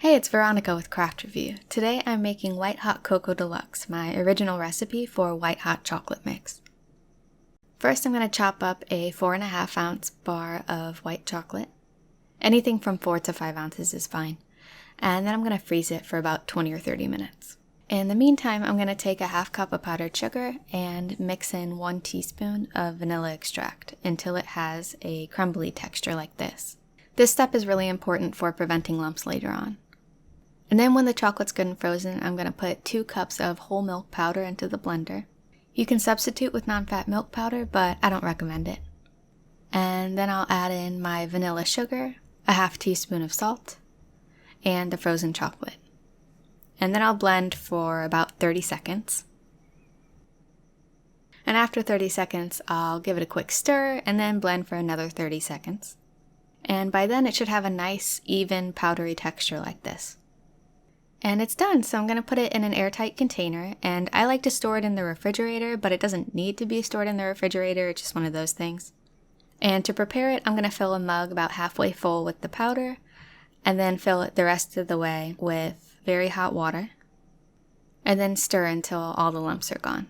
Hey, it's Veronica with Craft Review. Today I'm making White Hot Cocoa Deluxe, my original recipe for white hot chocolate mix. First I'm going to chop up a 4.5 ounce bar of white chocolate. Anything from 4 to 5 ounces is fine. And then I'm going to freeze it for about 20 or 30 minutes. In the meantime, I'm going to take a half cup of powdered sugar and mix in 1 teaspoon of vanilla extract until it has a crumbly texture like this. This step is really important for preventing lumps later on. And then when the chocolate's good and frozen, I'm going to put 2 cups of whole milk powder into the blender. You can substitute with non-fat milk powder, but I don't recommend it. And then I'll add in my vanilla sugar, a half teaspoon of salt, and the frozen chocolate. And then I'll blend for about 30 seconds. And after 30 seconds, I'll give it a quick stir and then blend for another 30 seconds. And by then it should have a nice, even, powdery texture like this. And it's done, so I'm going to put it in an airtight container, and I like to store it in the refrigerator, but it doesn't need to be stored in the refrigerator, it's just one of those things. And to prepare it, I'm going to fill a mug about halfway full with the powder, and then fill it the rest of the way with very hot water, and then stir until all the lumps are gone.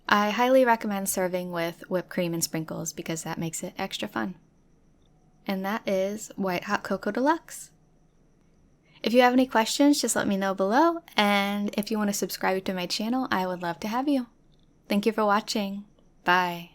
I highly recommend serving with whipped cream and sprinkles because that makes it extra fun. And that is White Hot Cocoa Deluxe. If you have any questions, just let me know below, and if you want to subscribe to my channel, I would love to have you. Thank you for watching. Bye.